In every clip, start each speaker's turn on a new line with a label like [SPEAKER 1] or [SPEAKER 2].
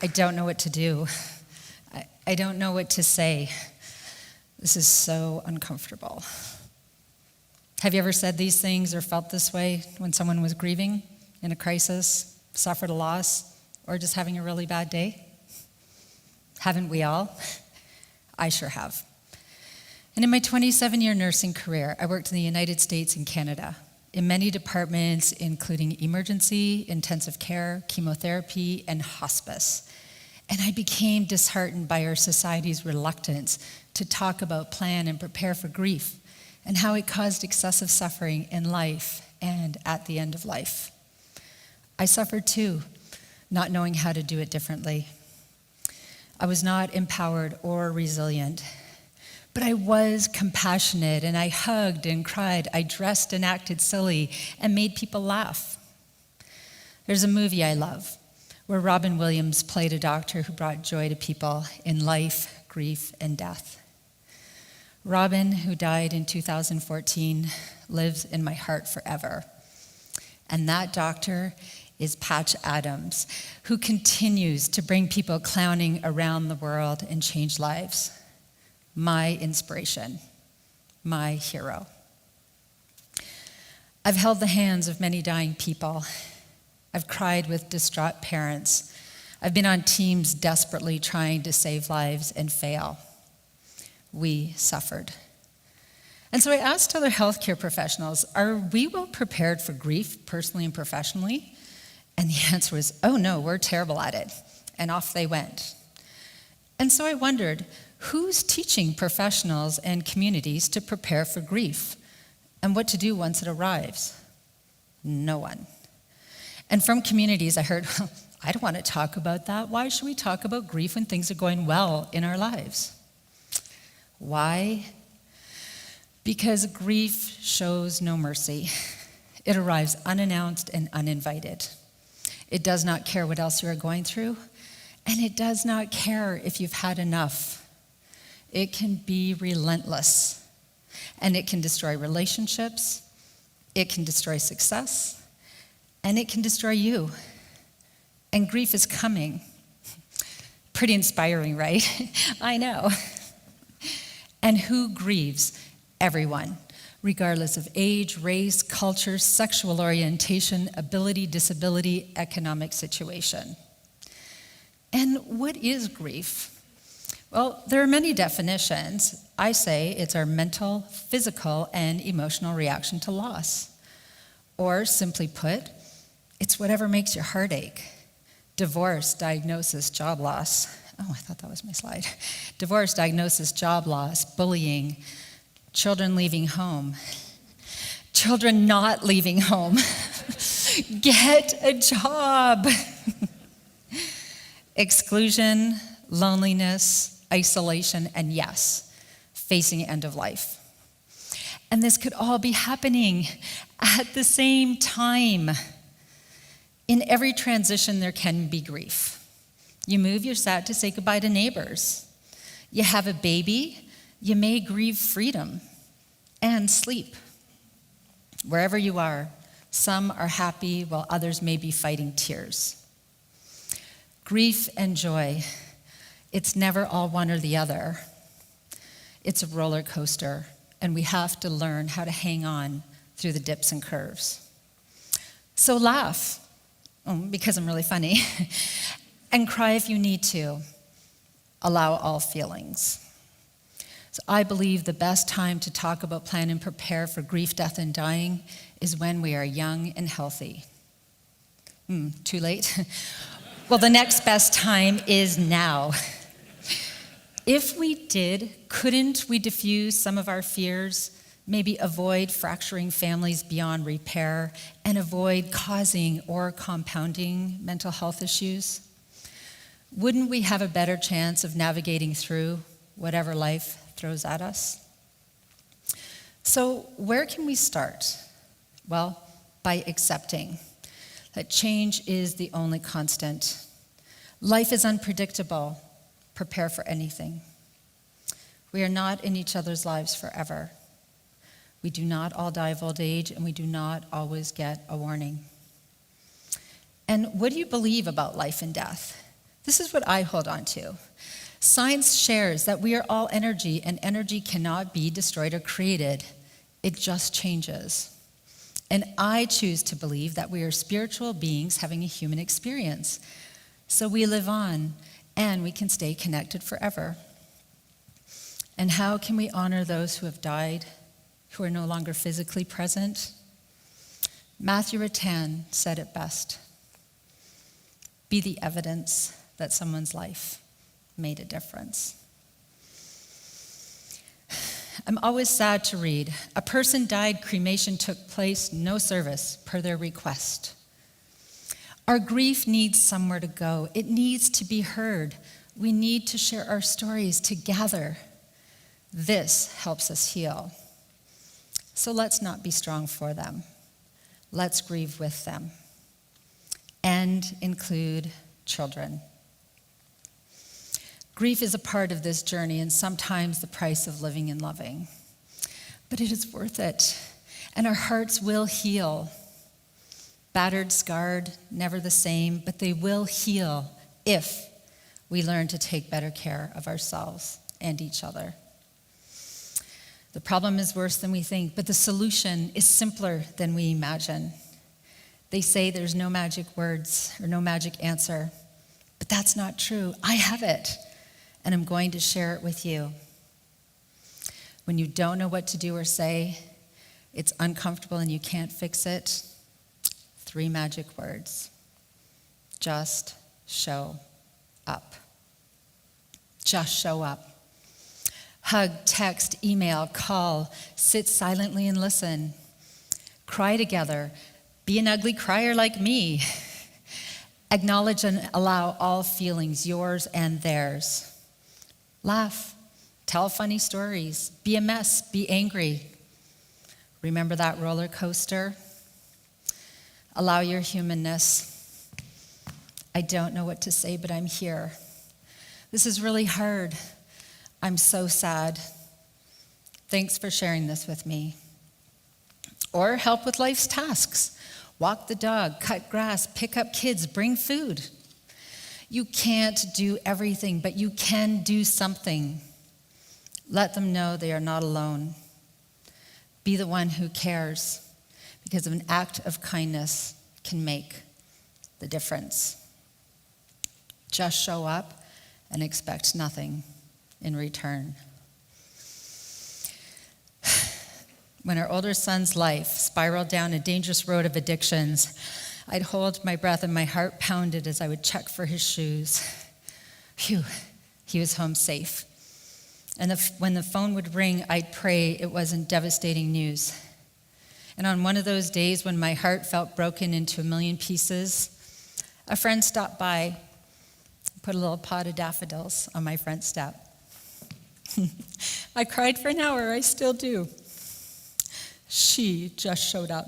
[SPEAKER 1] I don't know what to do. I don't know what to say. This is so uncomfortable. Have you ever said these things or felt this way when someone was grieving, in a crisis, suffered a loss, or just having a really bad day? Haven't we all? I sure have. And in my 27-year nursing career, I worked in the United States and Canada in many departments, including emergency, intensive care, chemotherapy, and hospice. And I became disheartened by our society's reluctance to talk about, plan, and prepare for grief, and how it caused excessive suffering in life and at the end of life. I suffered too, not knowing how to do it differently. I was not empowered or resilient, but I was compassionate, and I hugged and cried. I dressed and acted silly and made people laugh. There's a movie I love where Robin Williams played a doctor who brought joy to people in life, grief, and death. Robin, who died in 2014, lives in my heart forever. And that doctor is Patch Adams, who continues to bring people clowning around the world and change lives. My inspiration, my hero. I've held the hands of many dying people. I've cried with distraught parents. I've been on teams desperately trying to save lives and fail. We suffered. And so I asked other healthcare professionals, are we well prepared for grief, personally and professionally? And the answer was, oh no, we're terrible at it. And off they went. And so I wondered, who's teaching professionals and communities to prepare for grief and what to do once it arrives? No one. And from communities I heard, I don't want to talk about that. Why should we talk about grief when things are going well in our lives? Why? Because grief shows no mercy. It arrives unannounced and uninvited. It does not care what else you are going through, and it does not care if you've had enough. It can be relentless, and it can destroy relationships, it can destroy success, and it can destroy you. And grief is coming. Pretty inspiring, right? I know. And who grieves? Everyone, regardless of age, race, culture, sexual orientation, ability, disability, economic situation. And what is grief? Well, there are many definitions. I say it's our mental, physical, and emotional reaction to loss. Or simply put, it's whatever makes your heart ache. Divorce, diagnosis, job loss. Oh, I thought that was my slide. Divorce, diagnosis, job loss, bullying, children leaving home, children not leaving home. Get a job. Exclusion, loneliness, isolation, and yes, facing end of life. And this could all be happening at the same time. In every transition, there can be grief. You move, you're sad to say goodbye to neighbors. You have a baby, you may grieve freedom and sleep. Wherever you are, some are happy while others may be fighting tears. Grief and joy, it's never all one or the other. It's a roller coaster, and we have to learn how to hang on through the dips and curves. So laugh, because I'm really funny, and cry if you need to. Allow all feelings. So I believe the best time to talk about, plan, and prepare for grief, death, and dying is when we are young and healthy. Too late? Well, the next best time is now. If we did, couldn't we diffuse some of our fears, maybe avoid fracturing families beyond repair, and avoid causing or compounding mental health issues? Wouldn't we have a better chance of navigating through whatever life throws at us? So where can we start? Well, by accepting that change is the only constant. Life is unpredictable. Prepare for anything. We are not in each other's lives forever. We do not all die of old age, and we do not always get a warning. And what do you believe about life and death? This is what I hold on to. Science shares that we are all energy, and energy cannot be destroyed or created. It just changes. And I choose to believe that we are spiritual beings having a human experience. So we live on, and we can stay connected forever. And how can we honor those who have died, who are no longer physically present? Matthew Rattan said it best. Be the evidence that someone's life made a difference. I'm always sad to read. A person died, cremation took place, no service, per their request. Our grief needs somewhere to go. It needs to be heard. We need to share our stories together. This helps us heal. So let's not be strong for them. Let's grieve with them. And include children. Grief is a part of this journey and sometimes the price of living and loving. But it is worth it. And our hearts will heal. Battered, scarred, never the same, but they will heal if we learn to take better care of ourselves and each other. The problem is worse than we think, but the solution is simpler than we imagine. They say there's no magic words or no magic answer, but that's not true. I have it, and I'm going to share it with you. When you don't know what to do or say, it's uncomfortable and you can't fix it, 3 magic words. Just show up. Just show up. Hug, text, email, call, sit silently and listen. Cry together. Be an ugly crier like me. Acknowledge and allow all feelings, yours and theirs. Laugh. Tell funny stories. Be a mess. Be angry. Remember that roller coaster? Allow your humanness. I don't know what to say, but I'm here. This is really hard. I'm so sad. Thanks for sharing this with me. Or help with life's tasks. Walk the dog, cut grass, pick up kids, bring food. You can't do everything, but you can do something. Let them know they are not alone. Be the one who cares, because an act of kindness can make the difference. Just show up and expect nothing in return. When our older son's life spiraled down a dangerous road of addictions, I'd hold my breath and my heart pounded as I would check for his shoes. Phew, he was home safe. And when the phone would ring, I'd pray it wasn't devastating news. And on one of those days when my heart felt broken into a million pieces, a friend stopped by, put a little pot of daffodils on my front step. I cried for an hour, I still do. She just showed up.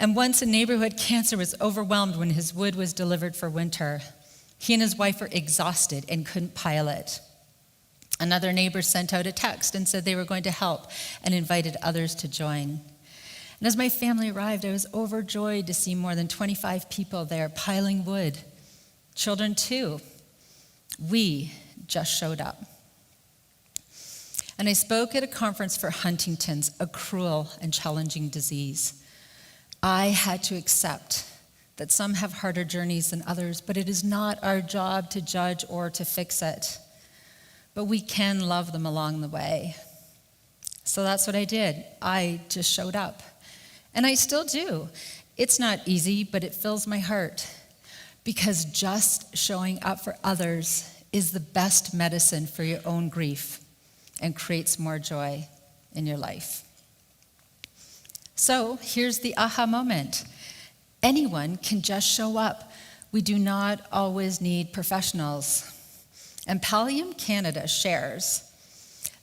[SPEAKER 1] And once a neighbor who had cancer was overwhelmed when his wood was delivered for winter. He and his wife were exhausted and couldn't pile it. Another neighbor sent out a text and said they were going to help and invited others to join. And as my family arrived, I was overjoyed to see more than 25 people there piling wood. Children too. We just showed up. And I spoke at a conference for Huntington's, a cruel and challenging disease. I had to accept that some have harder journeys than others, but it is not our job to judge or to fix it. But we can love them along the way. So that's what I did. I just showed up. And I still do. It's not easy, but it fills my heart. Because just showing up for others is the best medicine for your own grief and creates more joy in your life. So here's the aha moment. Anyone can just show up. We do not always need professionals. And Palliative Canada shares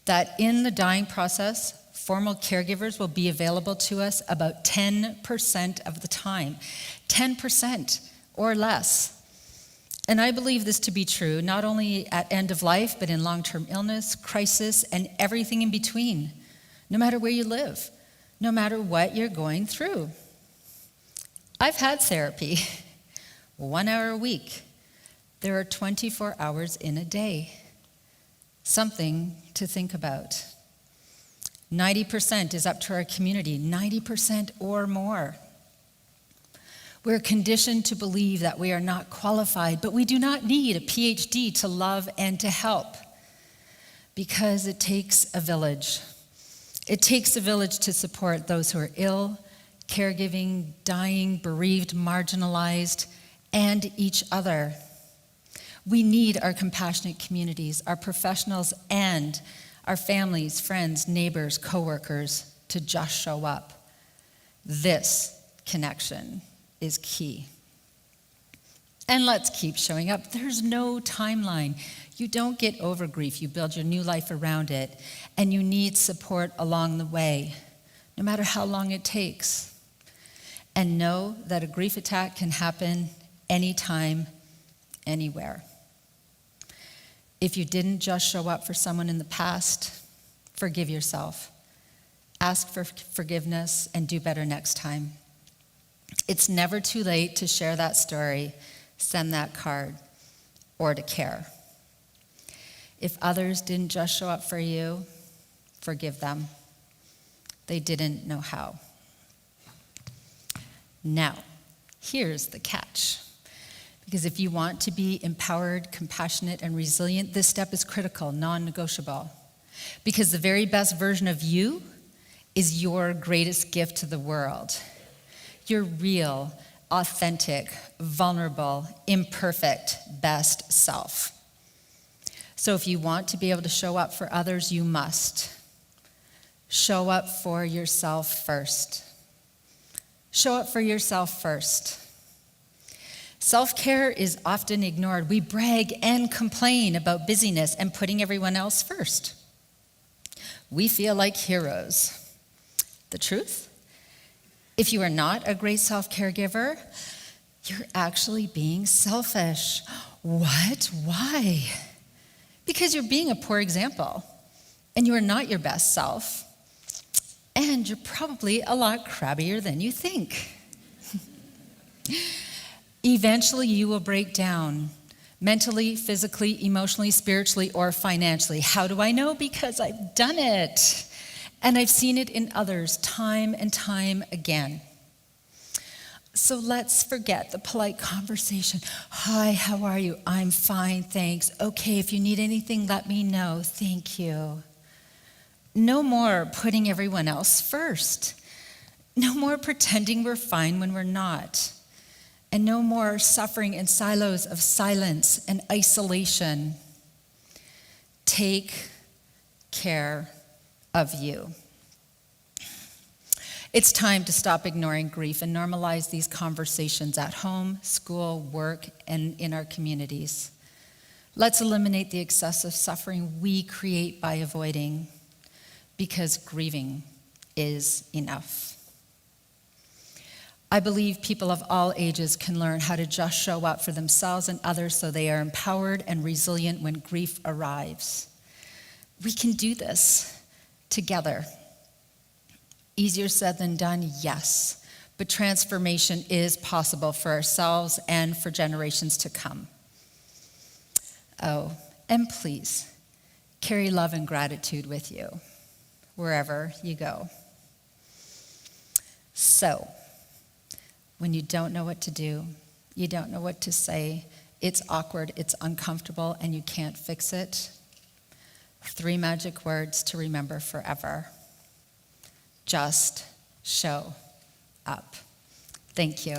[SPEAKER 1] that in the dying process, formal caregivers will be available to us about 10% of the time. 10% or less. And I believe this to be true, not only at end of life, but in long-term illness, crisis, and everything in between, no matter where you live, no matter what you're going through. I've had therapy, 1 hour a week, There are 24 hours in a day. Something to think about. 90% is up to our community, 90% or more. We're conditioned to believe that we are not qualified, but we do not need a PhD to love and to help, because it takes a village. It takes a village to support those who are ill, caregiving, dying, bereaved, marginalized, and each other. We need our compassionate communities, our professionals, and our families, friends, neighbors, coworkers to just show up. This connection is key. And let's keep showing up. There's no timeline. You don't get over grief. You build your new life around it, and you need support along the way, no matter how long it takes. And know that a grief attack can happen anytime, anywhere. If you didn't just show up for someone in the past, forgive yourself. Ask for forgiveness and do better next time. It's never too late to share that story, send that card, or to care. If others didn't just show up for you, forgive them. They didn't know how. Now, here's the catch. Because if you want to be empowered, compassionate, and resilient, this step is critical, non-negotiable. Because the very best version of you is your greatest gift to the world. Your real, authentic, vulnerable, imperfect, best self. So if you want to be able to show up for others, you must. Show up for yourself first. Show up for yourself first. Self-care is often ignored. We brag and complain about busyness and putting everyone else first. We feel like heroes. The truth? If you are not a great self-caregiver, you're actually being selfish. What? Why? Because you're being a poor example, and you are not your best self, and you're probably a lot crabbier than you think. Eventually, you will break down mentally, physically, emotionally, spiritually, or financially. How do I know? Because I've done it. And I've seen it in others time and time again. So let's forget the polite conversation. Hi, how are you? I'm fine, thanks. Okay, if you need anything, let me know. Thank you. No more putting everyone else first. No more pretending we're fine when we're not. And no more suffering in silos of silence and isolation. Take care of you. It's time to stop ignoring grief and normalize these conversations at home, school, work, and in our communities. Let's eliminate the excessive suffering we create by avoiding, because grieving is enough. I believe people of all ages can learn how to just show up for themselves and others so they are empowered and resilient when grief arrives. We can do this together. Easier said than done, yes, but transformation is possible for ourselves and for generations to come. Oh, and please, carry love and gratitude with you wherever you go. So, when you don't know what to do, you don't know what to say, it's awkward, it's uncomfortable, and you can't fix it, 3 magic words to remember forever. Just show up. Thank you.